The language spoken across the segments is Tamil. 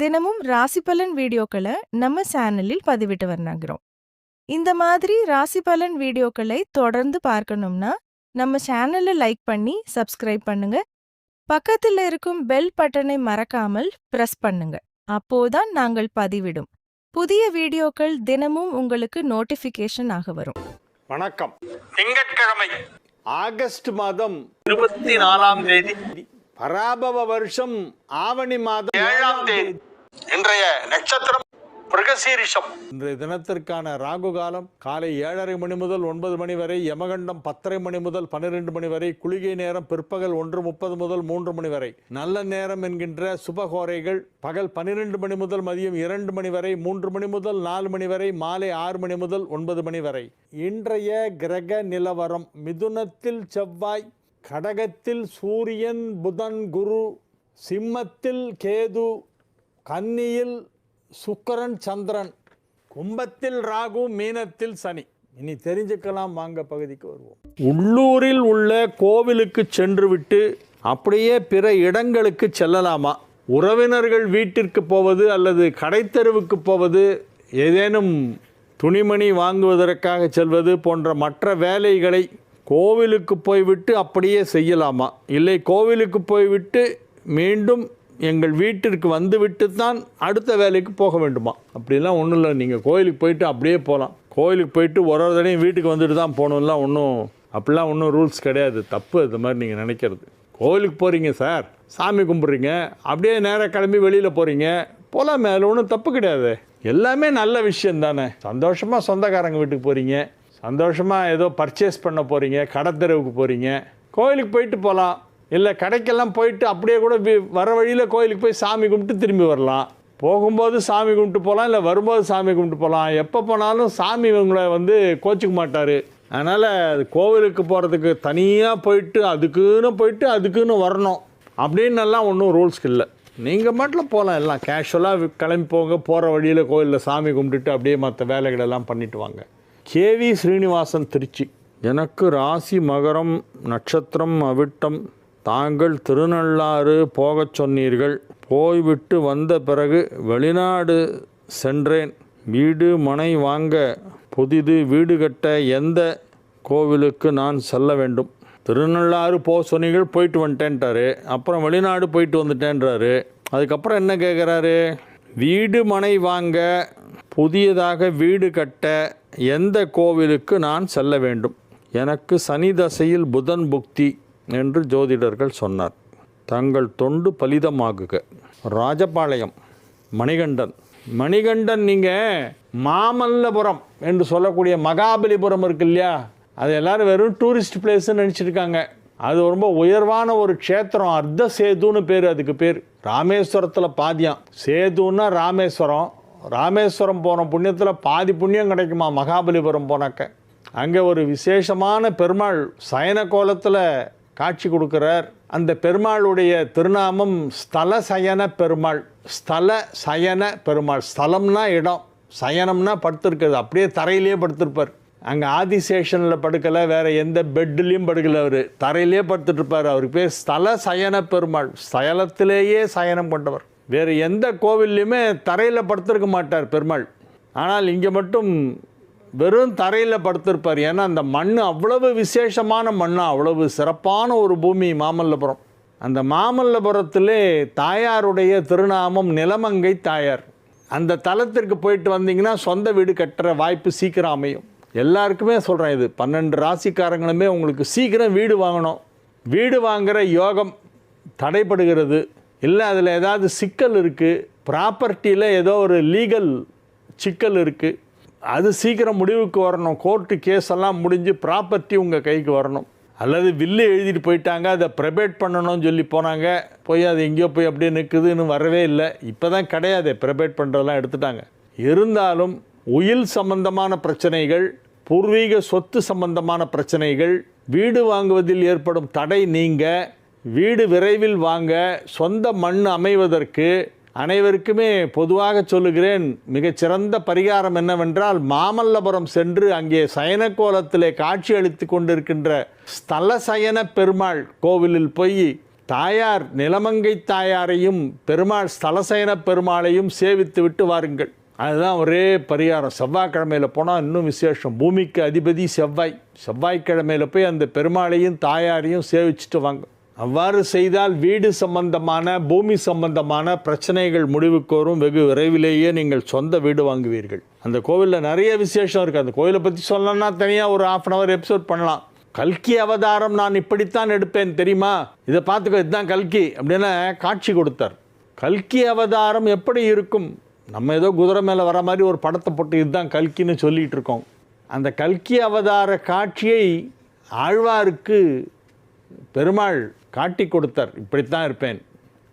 தினமும் ராசி பலன் வீடியோக்களை நம்ம சேனலில் பதிவிட்டு வர்றாங்கிறோம். இந்த மாதிரி ராசி பலன் வீடியோக்களை தொடர்ந்து பார்க்கணும்னா நம்ம சேனலை லைக் பண்ணி சப்ஸ்கிரைப் பண்ணுங்க. பக்கத்துல இருக்கும் பெல் பட்டனை மறக்காமல் பிரஸ் பண்ணுங்க. அப்போதான் நாங்கள் பதிவிடும் புதிய வீடியோக்கள் தினமும் உங்களுக்கு நோட்டிபிகேஷன் ஆக வரும். வணக்கம். திங்கட்கிழமை ஆகஸ்ட் மாதம் 24ஆம் தேதி பராபவ வருஷம் ஆவணி மாதம் 7ஆம் தேதி. இன்றைய நட்சத்திரம் மிருகசீரிஷம். இன்றைய தினத்திற்கான ராகு காலம் காலை 7:30 மணி முதல் 9 மணி வரை, யமகண்டம் 10:30 மணி முதல் 12 மணி வரை, குளிகை நேரம் பிற்பகல் 1:30 முதல் 3 மணி வரை, நல்ல நேரம் என்கின்ற சுபகோரைகள் பகல் 12 மணி முதல் மதியம் 2 மணி வரை, 3 மணி முதல் 4 மணி வரை, மாலை 6 மணி முதல் 9 மணி வரை. இன்றைய கிரக நிலவரம்: மிதுனத்தில் செவ்வாய், கடகத்தில் சூரியன் புதன் குரு, சிம்மத்தில் கேது, கன்னியில் சுக்கிரன் சந்திரன், கும்பத்தில் ராகு, மீனத்தில் சனி. இனி தெரிஞ்சுக்கலாம், வாங்க பகுதிக்கு வருவோம். உள்ளூரில் உள்ள கோவிலுக்கு சென்றுவிட்டு அப்படியே பிற இடங்களுக்கு செல்லலாமா? உறவினர்கள் வீட்டிற்கு போவது அல்லது கடைத்தெருவுக்கு போவது, ஏதேனும் துணிமணி வாங்குவதற்காக செல்வது போன்ற மற்ற வேலைகளை கோவிலுக்கு போய்விட்டு அப்படியே செய்யலாமா? இல்லை கோவிலுக்கு போய்விட்டு மீண்டும் எங்கள் வீட்டிற்கு வந்துவிட்டு தான் அடுத்த வேலைக்கு போக வேண்டுமா? அப்படிலாம் ஒன்றும் இல்லை. நீங்கள் கோயிலுக்கு போயிட்டு அப்படியே போகலாம். கோயிலுக்கு போயிட்டு ஒரு தடையும் வீட்டுக்கு வந்துட்டு தான் போகணும்லாம் அப்படிலாம் ஒன்றும் ரூல்ஸ் கிடையாது. தப்பு அது மாதிரி நீங்கள் நினைக்கிறது. கோயிலுக்கு போகிறீங்க சார், சாமி கும்பிட்றீங்க, அப்படியே நேராக கிளம்பி வெளியில் போகிறீங்க, போகலாமே, அதில் ஒன்றும் தப்பு கிடையாது. எல்லாமே நல்ல விஷயம் தானே. சந்தோஷமாக சொந்தக்காரங்க வீட்டுக்கு போகிறீங்க, சந்தோஷமாக ஏதோ பர்ச்சேஸ் பண்ண போகிறீங்க, கடத்தெருவுக்கு போகிறீங்க, கோயிலுக்கு போயிட்டு போகலாம். இல்லை கடைக்கெல்லாம் போயிட்டு அப்படியே கூட வர வழியில் கோயிலுக்கு போய் சாமி கும்பிட்டு திரும்பி வரலாம். போகும்போது சாமி கும்பிட்டு போகலாம், இல்லை வரும்போது சாமி கும்பிட்டு போகலாம். எப்போ போனாலும் சாமி இவங்களை கோச்சிக்க மாட்டார். அதனால் கோவிலுக்கு போகிறதுக்கு தனியாக போயிட்டு அதுக்குன்னு வரணும் அப்படின்னெல்லாம் ஒன்றும் ரூல்ஸ் இல்லை. நீங்கள் மட்டும் போகலாம், எல்லாம் கேஷுவலாக கிளம்பி போங்க. போகிற வழியில் கோயிலில் சாமி கும்பிட்டுட்டு அப்படியே மற்ற வேலைகளெல்லாம் பண்ணிட்டு வாங்க. கேவி ஸ்ரீனிவாசன், திருச்சி. எனக்கு ராசி மகரம், நட்சத்திரம் அவிட்டம். தாங்கள் திருநள்ளாறு போகச் சொன்னீர்கள். போய்விட்டு வந்த பிறகு வெளிநாடு சென்றேன். வீடு மனை வாங்க, புதிது வீடு கட்ட எந்த கோவிலுக்கு நான் செல்ல வேண்டும்? திருநள்ளாறு போக சொன்னீர்கள், போயிட்டு வந்துட்டேன்ட்டாரு. அப்புறம் வெளிநாடு போயிட்டு வந்துட்டேன்றாரு. அதுக்கப்புறம் என்ன கேட்குறாரு? வீடு மனை வாங்க, புதியதாக வீடு கட்ட எந்த கோவிலுக்கு நான் செல்ல வேண்டும்? எனக்கு சனி தசையில் புதன் புக்தி என்று ஜோதிடர்கள் சொன்னார். தங்கள் தொண்டு பலிதமாகுக. ராஜபாளையம், மணிகண்டன் நீங்கள் மாமல்லபுரம் என்று சொல்லக்கூடிய மகாபலிபுரம் இருக்கு இல்லையா, அது எல்லோரும் வெறும் டூரிஸ்ட் பிளேஸ்ன்னு நினச்சிருக்காங்க. அது ரொம்ப உயர்வான ஒரு க்ஷேத்திரம். அர்த்த சேதுன்னு பேர். அதுக்கு பேர் ராமேஸ்வரத்தில் பாதியாம். சேதுன்னா ராமேஸ்வரம் போன புண்ணியத்தில் பாதி புண்ணியம் கிடைக்குமா மகாபலிபுரம் போனாக்க. அங்கே ஒரு விசேஷமான பெருமாள் சயன கோலத்தில் காட்சி கொடுக்குறார். அந்த பெருமாளுடைய திருநாமம் ஸ்தல சயன பெருமாள். ஸ்தலம்னா இடம், சயனம்னா படுத்திருக்கிறது. அப்படியே தரையிலே படுத்திருப்பார். அங்கே ஆதிசேஷனில் படுக்கலை, வேறு எந்த பெட்லேயும் படுக்கலை. அவர் தரையிலே படுத்துட்ருப்பார். அவருக்கு பேர் ஸ்தல சயன பெருமாள். ஸ்தலத்திலேயே சயனம் கொண்டவர். வேறு எந்த கோவில்லையுமே தரையில் படுத்திருக்க மாட்டார் பெருமாள். ஆனால் இங்கே மட்டும் வெறும் தரையில் படுத்திருப்பார். ஏன்னா அந்த மண் அவ்வளவு விசேஷமான மண்ணாக, அவ்வளவு சிறப்பான ஒரு பூமி மாமல்லபுரம். அந்த மாமல்லபுரத்திலே தாயாருடைய திருநாமம் நிலமங்கை தாயார். அந்த தலத்திற்கு போயிட்டு வந்தீங்கன்னா சொந்த வீடு கட்டுற வாய்ப்பு சீக்கிரம் அமையும். எல்லாருக்குமே சொல்கிறேன், இது 12 ராசிக்காரங்களுமே உங்களுக்கு சீக்கிரம் வீடு வாங்கணும். வீடு வாங்குகிற யோகம் தடைப்படுகிறது. இல்லை அதில் ஏதாவது சிக்கல் இருக்குது, ப்ராப்பர்ட்டியில் ஏதோ ஒரு லீகல் சிக்கல் இருக்குது, அது சீக்கிரம் முடிவுக்கு வரணும். கோர்ட்டு கேஸ் எல்லாம் முடிஞ்சு ப்ராப்பர்ட்டி உங்கள் கைக்கு வரணும். அல்லது வில்லு எழுதிட்டு போயிட்டாங்க, அதை ப்ரைவேட் பண்ணணும்னு சொல்லி போனாங்க, போய் அது எங்கேயோ போய் அப்படியே நிற்குதுன்னு வரவே இல்லை. இப்போ தான் கிடையாது, ப்ரைவேட் பண்ணுறதெல்லாம் எடுத்துட்டாங்க. இருந்தாலும் உயில் சம்பந்தமான பிரச்சனைகள், பூர்வீக சொத்து சம்பந்தமான பிரச்சனைகள், வீடு வாங்குவதில் ஏற்படும் தடை நீங்க, வீடு விரைவில் வாங்க, சொந்த மண் அமைவதற்கு அனைவருக்குமே பொதுவாக சொல்லுகிறேன், மிகச்சிறந்த பரிகாரம் என்னவென்றால் மாமல்லபுரம் சென்று அங்கே சயனக்கோலத்திலே காட்சி அளித்து கொண்டிருக்கின்ற ஸ்தல சயன பெருமாள் கோவிலில் போய் தாயார் நிலமங்கை தாயாரையும் பெருமாள் ஸ்தலசயன பெருமாளையும் சேவித்து விட்டு வாருங்கள். அதுதான் ஒரே பரிகாரம். செவ்வாய்க்கிழமையில் போனால் இன்னும் விசேஷம். பூமிக்கு அதிபதி செவ்வாய்க்கிழமையில் போய் அந்த பெருமாளையும் தாயாரையும் சேவிச்சுட்டு வாங்க. அவ்வாறு செய்தால் வீடு சம்பந்தமான பூமி சம்பந்தமான பிரச்சனைகள் முடிவுக்கு வரும். வெகு விரைவிலேயே நீங்கள் சொந்த வீடு வாங்குவீர்கள். அந்த கோவிலில் நிறைய விசேஷம் இருக்குது. அந்த கோவிலை பற்றி சொல்லணும்னா தனியாக ஒரு 1/2 hour எபிசோட் பண்ணலாம். கல்கி அவதாரம் நான் இப்படித்தான் எடுப்பேன் தெரியுமா, இதை பார்த்துக்கோ, இதுதான் கல்கி அப்படின்னு காட்சி கொடுத்தார். கல்கி அவதாரம் எப்படி இருக்கும்? நம்ம ஏதோ குதிரை மேலே வர மாதிரி ஒரு படத்தை போட்டு இதுதான் கல்கின்னு சொல்லிகிட்டு இருக்கோம். அந்த கல்கி அவதார காட்சியை ஆழ்வாருக்கு பெருமாள் காட்டி கொடுத்தார். இப்படித்தான் இருப்பேன்,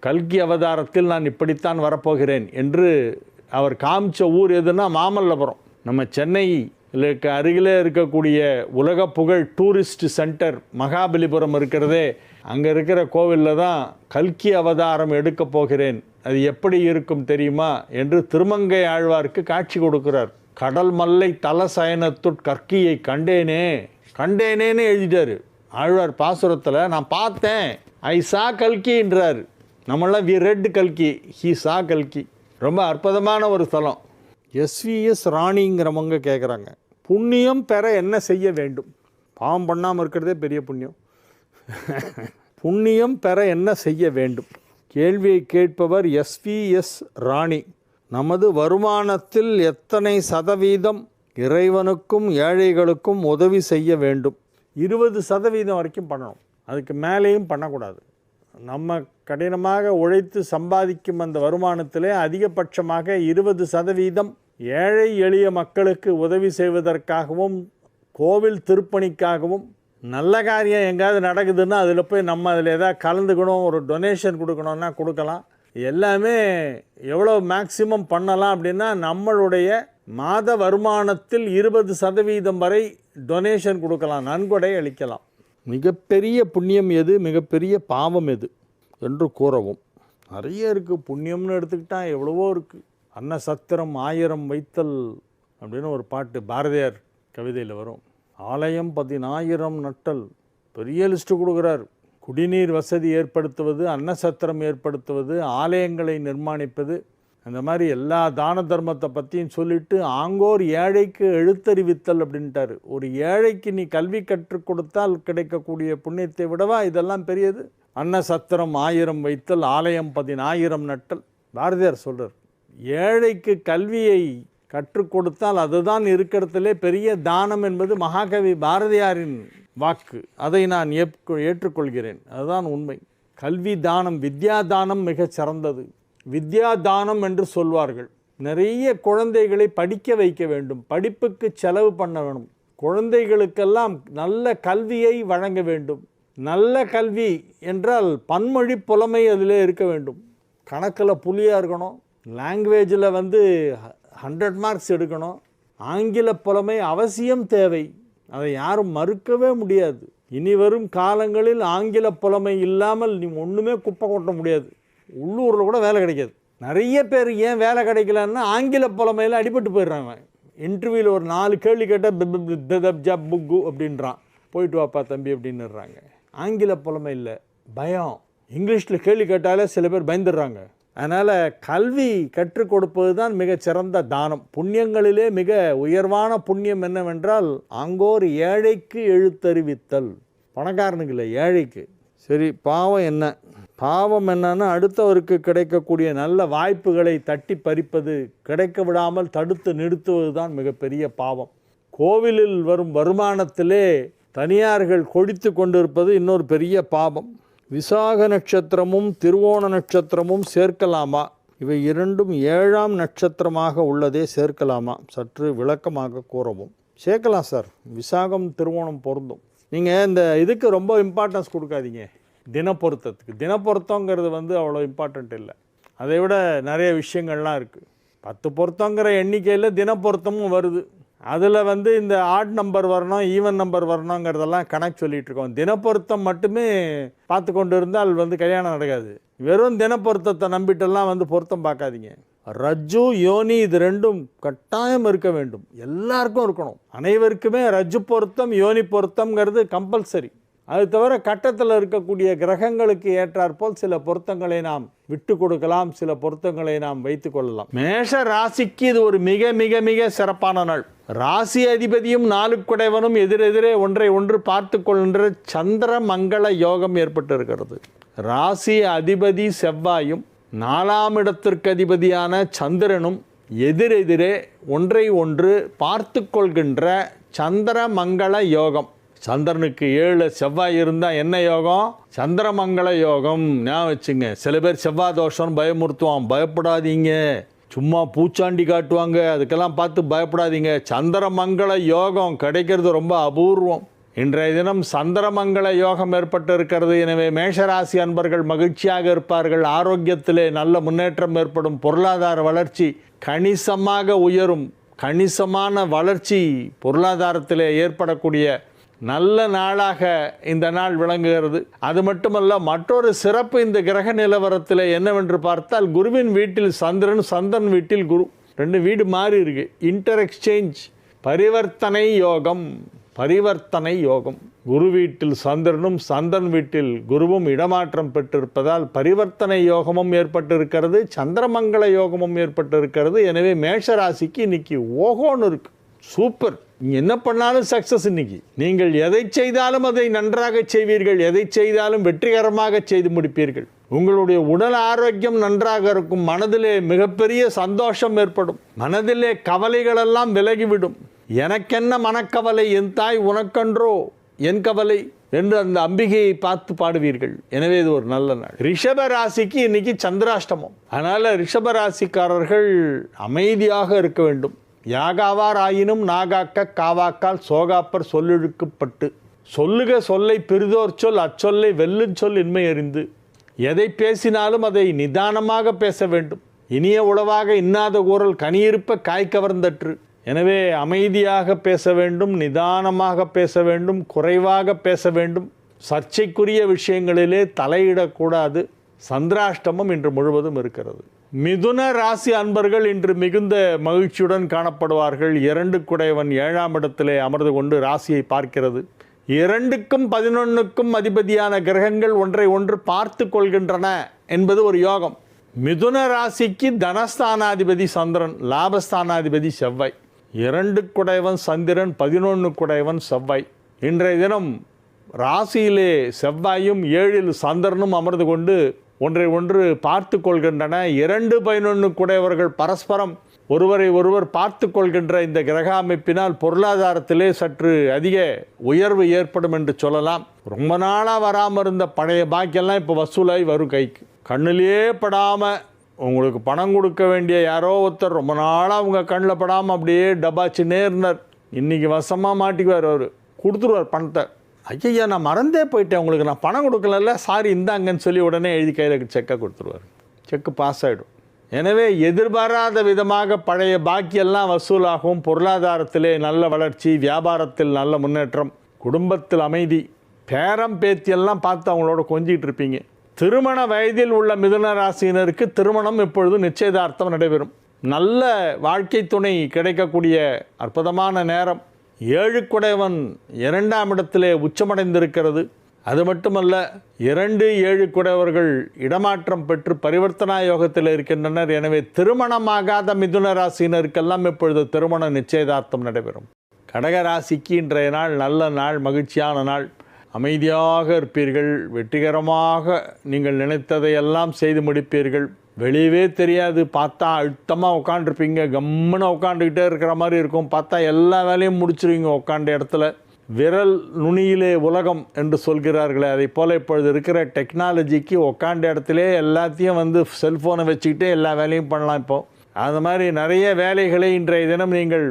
கல்கி அவதாரத்தில் நான் இப்படித்தான் வரப்போகிறேன் என்று அவர் காமிச்ச ஊர் எதுனா மாமல்லபுரம். நம்ம சென்னை அருகிலே இருக்கக்கூடிய உலக புகழ் டூரிஸ்ட் சென்டர் மகாபலிபுரம் இருக்கிறதே, அங்கே இருக்கிற கோவிலில் தான் கல்கி அவதாரம் எடுக்கப் போகிறேன், அது எப்படி இருக்கும் தெரியுமா என்று திருமங்கை ஆழ்வாருக்கு காட்சி கொடுக்கிறார். கடல் மல்லை தலசயனத்துட் கற்கியை கண்டேனேன்னு எழுதிட்டார் ஆழ்வார் பாசுரத்தில். நான் பார்த்தேன், ஐ சா கல்கின்றார். நம்மளாம் வி ரெட் கல்கி, ஹி சா கல்கி. ரொம்ப அற்புதமான ஒரு ஸ்தலம். எஸ்விஎஸ் ராணிங்கிறவங்க கேட்குறாங்க, புண்ணியம் பெற என்ன செய்ய வேண்டும்? பாவம் பண்ணாமல் இருக்கிறதே பெரிய புண்ணியம். புண்ணியம் பெற என்ன செய்ய வேண்டும்? கேள்வியை கேட்பவர் எஸ்விஎஸ் ராணி. நமது வருமானத்தில் எத்தனை சதவீதம் இறைவனுக்கும் ஏழைகளுக்கும் உதவி செய்ய வேண்டும்? 20% வரைக்கும் பண்ணணும். அதுக்கு மேலேயும் பண்ணக்கூடாது. நம்ம கடினமாக உழைத்து சம்பாதிக்கும் அந்த வருமானத்திலே அதிகபட்சமாக 20% ஏழை எளிய மக்களுக்கு உதவி செய்வதற்காகவும் கோவில் திருப்பணிக்காகவும் நல்ல காரியம் எங்கேயாவது நடக்குதுன்னா அதில் போய் நம்ம அதில் எதாவது கலந்துக்கணும், ஒரு டொனேஷன் கொடுக்கணுன்னா கொடுக்கலாம். எல்லாமே எவ்வளோ மேக்சிமம் பண்ணலாம் அப்படின்னா நம்மளுடைய மாத வருமானத்தில் 20% வரை டொனேஷன் கொடுக்கலாம், நன்கொடை அளிக்கலாம். மிகப்பெரிய புண்ணியம் எது, மிகப்பெரிய பாவம் எது என்று கூறவும் நிறைய இருக்குது. புண்ணியம்னு எடுத்துக்கிட்டால் எவ்வளவோ இருக்குது. அன்னசத்திரம் 1000 வைத்தல் அப்படின்னு ஒரு பாட்டு பாரதியார் கவிதையில் வரும். ஆலயம் 10,000 நட்டல், பெரிய லிஸ்ட்டு கொடுக்குறார். குடிநீர் வசதி ஏற்படுத்துவது, அன்னசத்திரம் ஏற்படுத்துவது, ஆலயங்களை நிர்மாணிப்பது, அந்த மாதிரி எல்லா தான தர்மத்தை பற்றியும் சொல்லிவிட்டு ஆங்கோர் ஏழைக்கு எழுத்தறிவித்தல் அப்படின்ட்டார். ஒரு ஏழைக்கு நீ கல்வி கற்றுக் கொடுத்தால் கிடைக்கக்கூடிய புண்ணியத்தை விடவா இதெல்லாம் பெரியது? அன்னசத்திரம் 1000 வைத்தல், ஆலயம் 10,000 நட்டல். பாரதியார் சொல்கிறார், ஏழைக்கு கல்வியை கற்றுக் கொடுத்தால் அதுதான் இருக்கிறதுலே பெரிய தானம் என்பது மகாகவி பாரதியாரின் வாக்கு. அதை நான் ஏற்றுக்கொள்கிறேன். அதுதான் உண்மை. கல்வி தானம், வித்யா தானம் மிகச் சிறந்தது. வித்யா தானம் என்று சொல்வார்கள். நிறைய குழந்தைகளை படிக்க வைக்க வேண்டும், படிப்புக்கு செலவு பண்ண வேணும், குழந்தைகளுக்கெல்லாம் நல்ல கல்வியை வழங்க வேண்டும். நல்ல கல்வி என்றால் பன்மொழி புலமை அதில் இருக்க வேண்டும். கணக்கில் புலியாக இருக்கணும், லாங்குவேஜில் 100 மார்க்ஸ் எடுக்கணும். ஆங்கில புலமை அவசியம் தேவை, அதை யாரும் மறுக்கவே முடியாது. இனி வரும் காலங்களில் ஆங்கில புலமை இல்லாமல் நீ ஒன்றுமே குப்பை கொட்ட முடியாது. உள்ளூரில் கூட வேலை கிடைக்காது. நிறைய பேர் ஏன் வேலை கிடைக்கலன்னா ஆங்கில புலமையில் அடிபட்டு போயிடுறாங்க. இன்டர்வியூவில் ஒரு 4 கேள்வி கேட்டால் ஜப் புக்கு அப்படின்றான், போயிட்டு வாப்பா தம்பி அப்படின்னுறாங்க. ஆங்கில புலமை இல்லை, பயம். இங்கிலீஷில் கேள்வி கேட்டாலே சில பேர் பயந்துடுறாங்க. அதனால் கல்வி கற்றுக் கொடுப்பது தான் மிகச்சிறந்த தானம். புண்ணியங்களிலே மிக உயர்வான புண்ணியம் என்னவென்றால் ஆங்கோர் ஏழைக்கு எழுத்தறிவித்தல். பணக்காரனுக்கு இல்லை, ஏழைக்கு. சரி, பாவம் என்ன? பாவம் என்னன்னா அடுத்தவருக்கு கிடைக்கக்கூடிய நல்ல வாய்ப்புகளை தட்டி பறிப்பது, கிடைக்க விடாமல் தடுத்து நிறுத்துவது தான் மிகப்பெரிய பாவம். கோவிலில் வரும் வருமானத்திலே தனியார்கள் கொடித்து கொண்டிருப்பது இன்னொரு பெரிய பாவம். விசாக நட்சத்திரமும் திருவோண நட்சத்திரமும் சேர்க்கலாமா? இவை இரண்டும் 7ஆம் நட்சத்திரமாக உள்ளதே, சேர்க்கலாமா? சற்று விளக்கமாக கூறவும். சேர்க்கலாம் சார், விசாகம் திருவோணம் பொருந்தும். நீங்கள் இந்த இதுக்கு ரொம்ப இம்பார்ட்டன்ஸ் கொடுக்காதீங்க, தினப்பொருத்தத்துக்கு. தினப்பொருத்தங்கிறது அவ்வளோ இம்பார்ட்டண்ட் இல்லை. அதை விட நிறைய விஷயங்கள்லாம் இருக்குது. 10 பொருத்தங்கிற எண்ணிக்கையில் தினப்பொருத்தமும் வருது. அதில் இந்த ஆட் நம்பர் வரணும், ஈவன் நம்பர் வரணுங்கிறதெல்லாம் கணக்கு சொல்லிகிட்டு இருக்கோம். தினப்பொருத்தம் மட்டுமே பார்த்து கொண்டு இருந்தால் கல்யாணம் நடக்காது. வெறும் தினப்பொருத்தத்தை நம்பிட்டெல்லாம் பொருத்தம் பார்க்காதீங்க. ரஜ்ஜு யோனி இது ரெண்டும் கட்டாயம் இருக்க வேண்டும், எல்லாருக்கும் இருக்கணும். அனைவருக்குமே ரஜ்ஜு பொருத்தம் யோனி பொருத்தம்ங்கிறது கம்பல்சரி. அது தவிர கட்டத்தில் இருக்கக்கூடிய கிரகங்களுக்கு ஏற்றாற்போல் சில பொருத்தங்களை நாம் விட்டு கொடுக்கலாம், சில பொருத்தங்களை நாம் வைத்து கொள்ளலாம். மேஷ ராசிக்கு இது ஒரு மிக மிக மிக சிறப்பான நாள். ராசி அதிபதியும் 4 குடைவனும் எதிரெதிரே ஒன்றை ஒன்று பார்த்து கொள்கின்ற சந்திர மங்கள யோகம் ஏற்பட்டு இருக்கிறது. ராசி அதிபதி செவ்வாயும் 4ஆம் இடத்திற்கு அதிபதியான சந்திரனும் எதிரெதிரே ஒன்றை ஒன்று பார்த்து கொள்கின்ற சந்திர மங்கள யோகம். சந்திரனுக்கு 7 செவ்வாய் இருந்தால் என்ன யோகம்? சந்திரமங்கள யோகம். ஞாபகம் வச்சுங்க. சில பேர் செவ்வாய் தோஷம் பயமுறுத்துவான். பயப்படாதீங்க, சும்மா பூச்சாண்டி காட்டுவாங்க, அதுக்கெல்லாம் பார்த்து பயப்படாதீங்க. சந்திரமங்கள யோகம் கிடைக்கிறது ரொம்ப அபூர்வம். இன்றைய தினம் சந்திரமங்கள யோகம் ஏற்பட்டு இருக்கிறது. எனவே மேஷராசி அன்பர்கள் மகிழ்ச்சியாக இருப்பார்கள். ஆரோக்கியத்திலே நல்ல முன்னேற்றம் ஏற்படும். பொருளாதார வளர்ச்சி கணிசமாக உயரும். கணிசமான வளர்ச்சி பொருளாதாரத்திலே ஏற்படக்கூடிய நல்ல நாளாக இந்த நாள் விளங்குகிறது. அது மட்டுமல்ல, மற்றொரு சிறப்பு இந்த கிரக நிலவரத்தில் என்னவென்று பார்த்தால், குருவின் வீட்டில் சந்திரன், சந்திரன் வீட்டில் குரு, 2 வீடு மாறி இருக்கு. இன்டர் எக்ஸ்சேஞ்ச், பரிவர்த்தனை யோகம். பரிவர்த்தனை யோகம். குரு வீட்டில் சந்திரனும் சந்திரன் வீட்டில் குருவும் இடமாற்றம் பெற்றிருப்பதால் பரிவர்த்தனை யோகமும் ஏற்பட்டிருக்கிறது, சந்திரமங்கள யோகமும் ஏற்பட்டிருக்கிறது. எனவே மேஷராசிக்கு இன்னைக்கு ஓகோன்னு இருக்கு. சூப்பர். நீங்கள் என்ன பண்ணாலும் சக்ஸஸ். இன்னைக்கு நீங்கள் எதை செய்தாலும் அதை நன்றாக செய்வீர்கள். எதை செய்தாலும் வெற்றிகரமாக செய்து முடிப்பீர்கள். உங்களுடைய உடல் ஆரோக்கியம் நன்றாக இருக்கும். மனதிலே மிகப்பெரிய சந்தோஷம் ஏற்படும். மனதிலே கவலைகளெல்லாம் விலகிவிடும். எனக்கென்ன மனக்கவலை, என் தாய் உனக்கன்றோ என் கவலை என்று அந்த அம்பிகையை பார்த்து பாடுவீர்கள். எனவே இது ஒரு நல்ல நாள். ரிஷப ராசிக்கு இன்னைக்கு சந்திராஷ்டமம். அதனால் ரிஷப ராசிக்காரர்கள் அமைதியாக இருக்க வேண்டும். யாகாவார் ஆயினும் நாகாக்க காவாக்கால் சோகாப்பர் சொல்லிழுக்கப்பட்டு. சொல்லுக சொல்லை பெரிதோர் சொல், அச்சொல்லை வெல்லுச் சொல் இன்மை அறிந்து. எதை பேசினாலும் அதை நிதானமாக பேச வேண்டும். இனிய உளவாக இன்னாத கூறல் கனியிருப்ப காய் கவர்ந்தற்று. எனவே அமைதியாக பேச வேண்டும், நிதானமாக பேச வேண்டும், குறைவாக பேச வேண்டும். சர்ச்சைக்குரிய விஷயங்களிலே தலையிடக்கூடாது. சந்திராஷ்டமம் இன்று முழுவதும் இருக்கிறது. மிதுன ராசி அன்பர்கள் இன்று மிகுந்த மகிழ்ச்சியுடன் காணப்படுவார்கள். 2 குடைவன் 7ஆம் இடத்திலே அமர்ந்து கொண்டு ராசியை பார்க்கிறது. 2க்கும் 11க்கும் அதிபதியான கிரகங்கள் ஒன்றை ஒன்று பார்த்து கொள்கின்றன என்பது ஒரு யோகம். மிதுன ராசிக்கு தனஸ்தானாதிபதி சந்திரன், லாபஸ்தானாதிபதி செவ்வாய். 2 குடைவன் சந்திரன், 11 குடைவன் செவ்வாய். இன்றைய தினம் ராசியிலே செவ்வாயும் 7இல் சந்திரனும் அமர்ந்து கொண்டு ஒன்றை ஒன்று பார்த்து கொள்கின்றன. 2, 11 குடையவர்கள் பரஸ்பரம் ஒருவரை ஒருவர் பார்த்து கொள்கின்ற இந்த கிரக அமைப்பினால் பொருளாதாரத்திலே சற்று அதிக உயர்வு ஏற்படும் என்று சொல்லலாம். ரொம்ப நாளாக வராமல் இருந்த பழைய பாக்கியெல்லாம் இப்போ வசூலாகி வரும் கைக்கு. கண்ணிலே படாமல் உங்களுக்கு பணம் கொடுக்க வேண்டிய யாரோ ஒருத்தர் ரொம்ப நாளாக உங்கள் கண்ணில் படாமல் அப்படியே டபாச்சின்னே இருந்தார். இன்றைக்கி வசமாக மாட்டிக்குவார். அவர் கொடுத்துருவார் பணத்தை. ஐயா நான் மறந்தே போயிட்டேன், உங்களுக்கு நான் பணம் கொடுக்கல, சாரி இந்தாங்கன்னு சொல்லி உடனே எழுதி கையில் செக்கை கொடுத்துருவார். செக்கு பாஸ் ஆகிடும். எனவே எதிர்பாராத விதமாக பழைய பாக்கியெல்லாம் வசூலாகவும், பொருளாதாரத்திலே நல்ல வளர்ச்சி, வியாபாரத்தில் நல்ல முன்னேற்றம், குடும்பத்தில் அமைதி, பேரம் பேத்தியெல்லாம் பார்த்து அவங்களோட கொஞ்சிட்டு இருப்பீங்க. திருமண வயதில் உள்ள மிதுன ராசியினருக்கு திருமணம் இப்பொழுது நிச்சயதார்த்தம் நடைபெறும். நல்ல வாழ்க்கை துணை கிடைக்கக்கூடிய அற்புதமான நேரம். 7 குடைவன் 2ஆம் இடத்திலே உச்சமடைந்திருக்கிறது. அது மட்டுமல்ல, 2, 7 குடைவர்கள் இடமாற்றம் பெற்று பரிவர்த்தனா யோகத்தில் இருக்கின்றனர். எனவே திருமணமாகாத மிதுன ராசியினருக்கெல்லாம் இப்பொழுது திருமண நிச்சயதார்த்தம் நடைபெறும். கடக ராசிக்கு இன்றைய நாள் நல்ல நாள், மகிழ்ச்சியான நாள். அமைதியாக இருப்பீர்கள். வெற்றிகரமாக நீங்கள் நினைத்ததையெல்லாம் செய்து முடிப்பீர்கள். வெளியவே தெரியாது. பார்த்தா அழுத்தமாக உட்காண்டிருப்பீங்க. கம்முன்னு உட்காந்துக்கிட்டே இருக்கிற மாதிரி இருக்கும். பார்த்தா எல்லா வேலையும் முடிச்சிருவீங்க உட்காண்ட இடத்துல. விரல் நுனியிலே உலகம் என்று சொல்கிறார்களே, அதை போல் இப்பொழுது இருக்கிற டெக்னாலஜிக்கு உட்காண்ட இடத்துல எல்லாத்தையும் செல்ஃபோனை வச்சுக்கிட்டே எல்லா வேலையும் பண்ணலாம். இப்போது அது மாதிரி நிறைய வேலைகளை இன்றைய தினம் நீங்கள்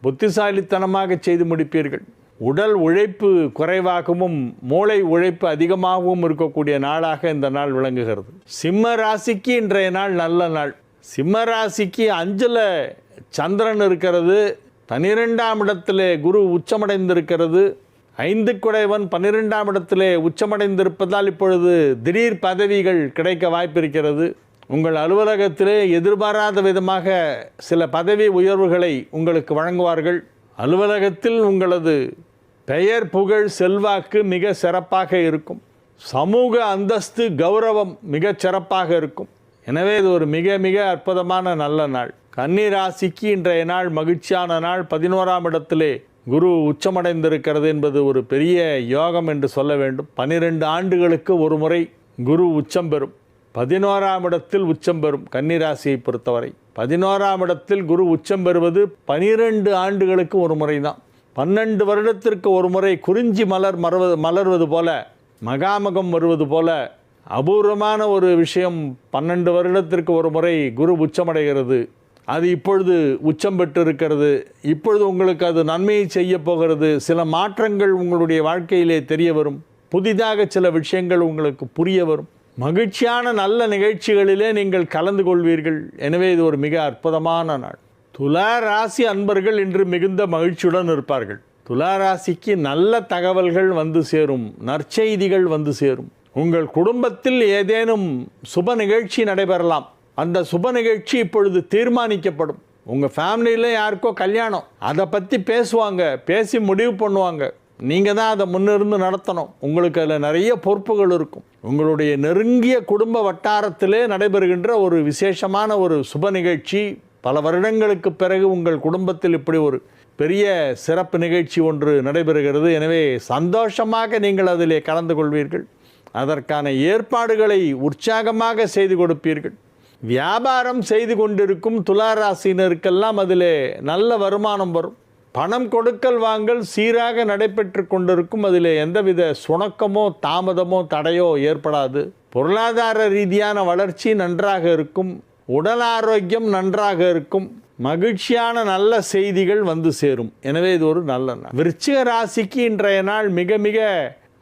புத்திசாலித்தனமாக செய்து முடிப்பீர்கள். உடல் உழைப்பு குறைவாகவும் மூளை உழைப்பு அதிகமாகவும் இருக்கக்கூடிய நாளாக இந்த நாள் விளங்குகிறது. சிம்ம ராசிக்கு இன்றைய நாள் நல்ல நாள். சிம்ம ராசிக்கு 5ல் சந்திரன் இருக்கிறது. 12ஆம் இடத்திலே குரு உச்சமடைந்திருக்கிறது. 5 குடைவன் 12ஆம் இடத்திலே உச்சமடைந்திருப்பதால் இப்பொழுது திடீர் பதவிகள் கிடைக்க வாய்ப்பிருக்கிறது. உங்கள் அலுவலகத்திலே எதிர்பாராத விதமாக சில பதவி உயர்வுகளை உங்களுக்கு வழங்குவார்கள். அலுவலகத்தில் உங்களது பெயர் புகழ் செல்வாக்கு மிக சிறப்பாக இருக்கும். சமூக அந்தஸ்து கௌரவம் மிகச் சிறப்பாக இருக்கும். எனவே இது ஒரு மிக மிக அற்புதமான நல்ல நாள். கன்னி ராசிக்கு இன்றைய நாள் மகிழ்ச்சியான நாள். 11ஆம் இடத்திலே குரு உச்சமடைந்திருக்கிறது என்பது ஒரு பெரிய யோகம் என்று சொல்ல வேண்டும். 12 ஆண்டுகளுக்கு ஒரு முறை குரு உச்சம் பெறும். 11ஆம் இடத்தில் உச்சம் பெறும். கன்னி ராசியை பொறுத்தவரை 11ஆம் இடத்தில் குரு உச்சம் பெறுவது 12 ஆண்டுகளுக்கு ஒரு முறை தான். 12 வருடத்திற்கு ஒரு முறை குறிஞ்சி மலர்வது போல, மகாமகம் வருவது போல அபூர்வமான ஒரு விஷயம். 12 வருடத்திற்கு ஒரு முறை குரு உச்சமடைகிறது. அது இப்பொழுது உச்சம் பெற்றிருக்கிறது. இப்பொழுது உங்களுக்கு அது நன்மையை செய்ய போகிறது. சில மாற்றங்கள் உங்களுடைய வாழ்க்கையிலே தெரிய வரும். புதிதாக சில விஷயங்கள் உங்களுக்கு புரிய வரும். மகிழ்ச்சியான நல்ல நிகழ்ச்சிகளிலே நீங்கள் கலந்து கொள்வீர்கள். எனவே இது ஒரு மிக அற்புதமான நாள். துலா ராசி அன்பர்கள் இன்று மிகுந்த மகிழ்ச்சியுடன் இருப்பார்கள். துலா ராசிக்கு நல்ல தகவல்கள் வந்து சேரும். நற்செய்திகள் வந்து சேரும். உங்கள் குடும்பத்தில் ஏதேனும் சுப நிகழ்ச்சி நடைபெறலாம். அந்த சுப நிகழ்ச்சி இப்பொழுது தீர்மானிக்கப்படும். உங்கள் ஃபேமிலியில் யாருக்கோ கல்யாணம், அதை பற்றி பேசுவாங்க, பேசி முடிவு பண்ணுவாங்க. நீங்கள் தான் அதை முன்னிருந்து நடத்தணும். உங்களுக்கு அதில் நிறைய பொறுப்புகள் இருக்கும். உங்களுடைய நெருங்கிய குடும்ப வட்டாரத்திலே நடைபெறுகின்ற ஒரு விசேஷமான ஒரு சுப நிகழ்ச்சி. பல வருடங்களுக்கு பிறகு உங்கள் குடும்பத்தில் இப்படி ஒரு பெரிய சிறப்பு நிகழ்ச்சி ஒன்று நடைபெறுகிறது. எனவே சந்தோஷமாக நீங்கள் அதிலே கலந்து கொள்வீர்கள். அதற்கான ஏற்பாடுகளை உற்சாகமாக செய்து கொடுப்பீர்கள். வியாபாரம் செய்து கொண்டிருக்கும் துலா ராசியினருக்கெல்லாம் அதிலே நல்ல வருமானம் வரும். பணம் கொடுக்கல் வாங்கல் சீராக நடைபெற்று கொண்டிருக்கும். அதில் எந்தவித சுணக்கமோ தாமதமோ தடையோ ஏற்படாது. பொருளாதார ரீதியான வளர்ச்சி நன்றாக இருக்கும். உடல் ஆரோக்கியம் நன்றாக இருக்கும். மகிழ்ச்சியான நல்ல செய்திகள் வந்து சேரும். எனவே இது ஒரு நல்ல நாள். விருச்சிக ராசிக்கு இன்றைய நாள் மிக மிக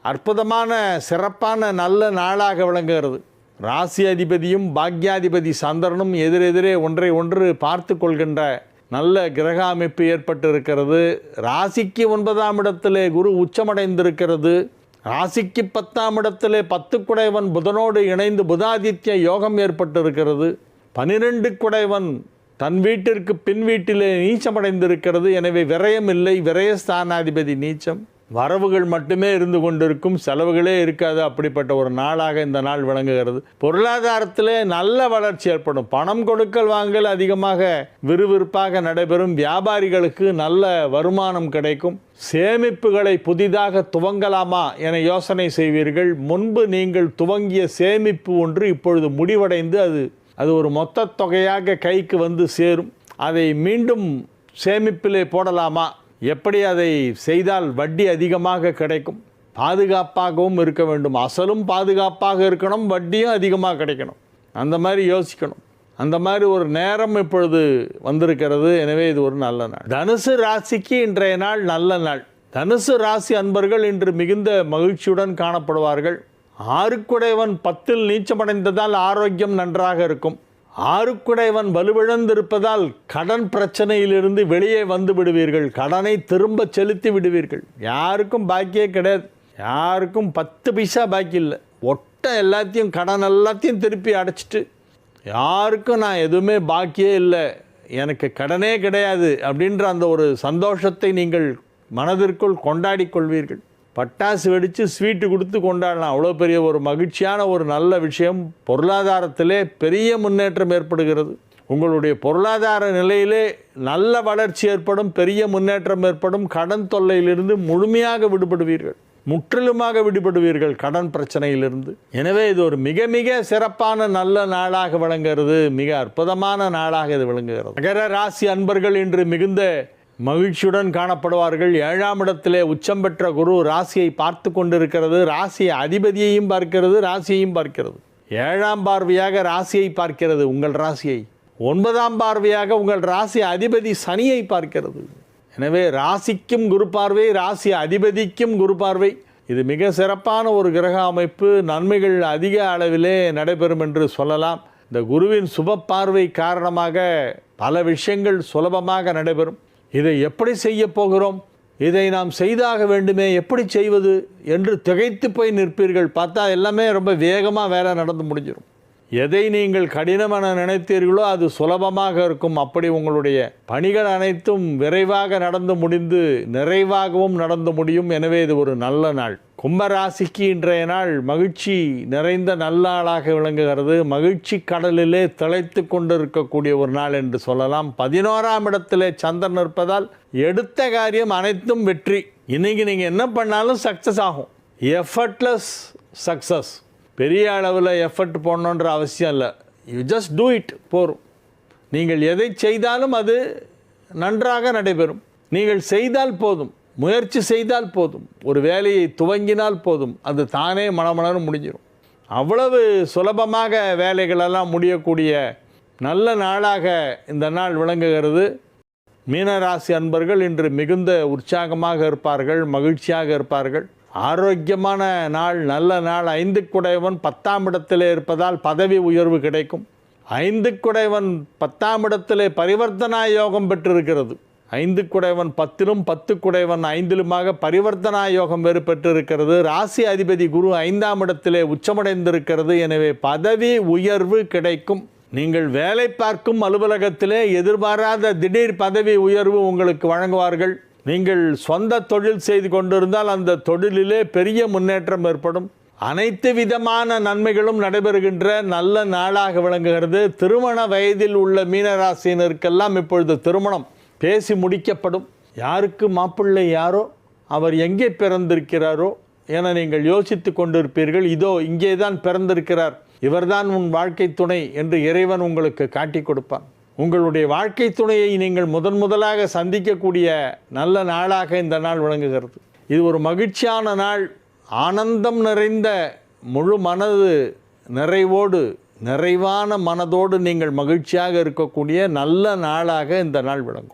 அற்புதமான சிறப்பான நல்ல நாளாக விளங்குகிறது. ராசி அதிபதியும் பாக்யாதிபதி சந்திரனும் எதிரெதிரே ஒன்றை ஒன்று பார்த்து கொள்கின்ற நல்ல கிரக அமைப்பு ஏற்பட்டிருக்கிறது. ராசிக்கு 9ஆம் இடத்திலே குரு உச்சமடைந்திருக்கிறது. ராசிக்கு 10ஆம் இடத்திலே 10 குடைவன் புதனோடு இணைந்து புதாதித்ய யோகம் ஏற்பட்டிருக்கிறது. 12 குடைவன் தன் வீட்டிற்கு பின் வீட்டிலே நீச்சமடைந்திருக்கிறது. எனவே விரயம் இல்லை. விரயஸ்தானாதிபதி நீச்சம். வரவுகள் மட்டுமே இருந்து கொண்டிருக்கும், செலவுகளே இருக்காது. அப்படிப்பட்ட ஒரு நாளாக இந்த நாள் விளங்குகிறது. பொருளாதாரத்திலே நல்ல வளர்ச்சி ஏற்படும். பணம் கொடுக்கல் வாங்கல் அதிகமாக விறுவிறுப்பாக நடைபெறும். வியாபாரிகளுக்கு நல்ல வருமானம் கிடைக்கும். சேமிப்புகளை புதிதாக துவங்கலாமா என யோசனை செய்வீர்கள். முன்பு நீங்கள் துவங்கிய சேமிப்பு ஒன்று இப்பொழுது முடிவடைந்து அது ஒரு மொத்த தொகையாக கைக்கு வந்து சேரும். அதை மீண்டும் சேமிப்பிலே போடலாமா? எப்படி அதை செய்தால் வட்டி அதிகமாக கிடைக்கும்? பாதுகாப்பாகவும் இருக்க வேண்டும். அசலும் பாதுகாப்பாக இருக்கணும், வட்டியும் அதிகமாக கிடைக்கணும். அந்த மாதிரி யோசிக்கணும். அந்த மாதிரி ஒரு நேரம் இப்பொழுது வந்திருக்கிறது. எனவே இது ஒரு நல்ல நாள். தனுசு ராசிக்கு இன்றைய நாள் நல்ல நாள். தனுசு ராசி அன்பர்கள் இன்று மிகுந்த மகிழ்ச்சியுடன் காணப்படுவார்கள். 6 குடைவன் 10இல் நீச்சமடைந்ததால் ஆரோக்கியம் நன்றாக இருக்கும். 6 குடைவன் வலுவிழந்திருப்பதால் கடன் பிரச்சனையிலிருந்து வெளியே வந்து விடுவீர்கள். கடனை திரும்ப செலுத்தி விடுவீர்கள். யாருக்கும் பாக்கியே கிடையாது. யாருக்கும் 10 பைசா பாக்கி இல்லை. எல்லாத்தையும் கடன் எல்லாத்தையும் திருப்பி அடைச்சிட்டு யாருக்கும் நான் எதுவுமே பாக்கியே இல்லை, எனக்கு கடனே கிடையாது அப்படின்ற அந்த ஒரு சந்தோஷத்தை நீங்கள் மனதிற்குள் கொண்டாடி கொள்வீர்கள். பட்டாசு வெடித்து ஸ்வீட்டு கொடுத்து கொண்டாடலாம். அவ்வளோ பெரிய ஒரு மகிழ்ச்சியான ஒரு நல்ல விஷயம். பொருளாதாரத்திலே பெரிய முன்னேற்றம் ஏற்படுகிறது. உங்களுடைய பொருளாதார நிலையிலே நல்ல வளர்ச்சி ஏற்படும். பெரிய முன்னேற்றம் ஏற்படும். கடன் தொல்லையிலிருந்து முழுமையாக விடுபடுவீர்கள். முற்றிலுமாக விடுபடுவீர்கள் கடன் பிரச்சனையிலிருந்து. எனவே இது ஒரு மிக மிக சிறப்பான நல்ல நாளாக விளங்குகிறது. மிக அற்புதமான நாளாக இது விளங்குகிறது. மகர ராசி அன்பர்கள் இன்று மிகுந்த மகிழ்ச்சியுடன் காணப்படுவார்கள். 7ஆம் இடத்திலே உச்சம் பெற்ற குரு ராசியை பார்த்து கொண்டிருக்கிறது. ராசி அதிபதியையும் பார்க்கிறது, ராசியையும் பார்க்கிறது. 7ஆம் பார்வையாக ராசியை பார்க்கிறது, உங்கள் ராசியை. 9ஆம் பார்வையாக உங்கள் ராசி அதிபதி சனியை பார்க்கிறது. எனவே ராசிக்கும் குரு பார்வை, ராசி அதிபதிக்கும் குரு பார்வை. இது மிக சிறப்பான ஒரு கிரக அமைப்பு. நன்மைகள் அதிக அளவிலே நடைபெறும் என்று சொல்லலாம். இந்த குருவின் சுப பார்வை காரணமாக பல விஷயங்கள் சுலபமாக நடைபெறும். இதை எப்படி செய்ய போகிறோம், இதை நாம் செய்தாக வேண்டுமே, எப்படி செய்வது என்று திகைத்து போய் நிற்பீர்கள். பார்த்தா எல்லாமே ரொம்ப வேகமாக வேலை நடந்து முடிஞ்சிடும். எதை நீங்கள் கடினமென நினைத்தீர்களோ அது சுலபமாக இருக்கும். அப்படி உங்களுடைய பணிகள் அனைத்தும் விரைவாக நடந்து முடிந்து நிறைவாகவும் நடந்து முடியும். எனவே இது ஒரு நல்ல நாள். கும்பராசிக்கு இன்றைய நாள் மகிழ்ச்சி நிறைந்த நல்ல நாளாக விளங்குகிறது. மகிழ்ச்சி கடலிலே திளைத்து கொண்டிருக்கக்கூடிய ஒரு நாள் என்று சொல்லலாம். 11ஆம் இடத்திலே சந்திரன் இருப்பதால் எடுத்த காரியம் அனைத்தும் வெற்றி. இன்னைக்கு நீங்கள் என்ன பண்ணாலும் சக்ஸஸ் ஆகும். Effortless success. பெரிய அளவில் எஃபர்ட் போடணுன்ற அவசியம் இல்லை. யூ ஜஸ்ட் டூ இட் போரும். நீங்கள் எதை செய்தாலும் அது நன்றாக நடைபெறும். நீங்கள் செய்தால் போதும், முயற்சி செய்தால் போதும், ஒரு வேலையை துவங்கினால் போதும், அது தானே மனமளன்னு முடிஞ்சிடும். அவ்வளவு சுலபமாக வேலைகளெல்லாம் முடியக்கூடிய நல்ல நாளாக இந்த நாள் விளங்குகிறது. மீனராசி அன்பர்கள் இன்று மிகுந்த உற்சாகமாக இருப்பார்கள், மகிழ்ச்சியாக இருப்பார்கள். ஆரோக்கியமான நாள், நல்ல நாள். 5க்குடையவன் 10ஆம் இடத்திலே இருப்பதால் பதவி உயர்வு கிடைக்கும். 5க்குடையவன் 10ஆம் இடத்திலே பரிவர்த்தனா யோகம் பெற்றிருக்கிறது. 5க்குடையவன் 10லும் 10க்குடையவன் 5லுமாக பரிவர்த்தனா யோகம் வேறு பெற்றிருக்கிறது. ராசி அதிபதி குரு 5ஆம் இடத்திலே உச்சமடைந்திருக்கிறது. எனவே பதவி உயர்வு கிடைக்கும். நீங்கள் வேலை பார்க்கும் அலுவலகத்திலே எதிர்பாராத திடீர் பதவி உயர்வு உங்களுக்கு வழங்குவார்கள். நீங்கள் சொந்த தொழில் செய்து கொண்டிருந்தால் அந்த தொழிலிலே பெரிய முன்னேற்றம் ஏற்படும். அனைத்து விதமான நன்மைகளும் நடைபெறுகின்ற நல்ல நாளாக விளங்குகிறது. திருமண வயதில் உள்ள மீனராசினருக்கெல்லாம் இப்பொழுது திருமணம் பேசி முடிக்கப்படும். யாருக்கு மாப்பிள்ளை யாரோ, அவர் எங்கே பிறந்திருக்கிறாரோ என நீங்கள் யோசித்து கொண்டிருப்பீர்கள். இதோ இங்கே தான் பிறந்திருக்கிறார், இவர்தான் உன் வாழ்க்கை துணை என்று இறைவன் உங்களுக்கு காட்டி கொடுப்பான். உங்களுடைய வாழ்க்கை துணையை நீங்கள் முதலாக சந்திக்கக்கூடிய நல்ல நாளாக இந்த நாள் விளங்குகிறது. இது ஒரு மகிழ்ச்சியான நாள். ஆனந்தம் நிறைந்த முழு மனது நிறைவோடு, நிறைவான மனதோடு நீங்கள் மகிழ்ச்சியாக இருக்கக்கூடிய நல்ல நாளாக இந்த நாள் விளங்கும்.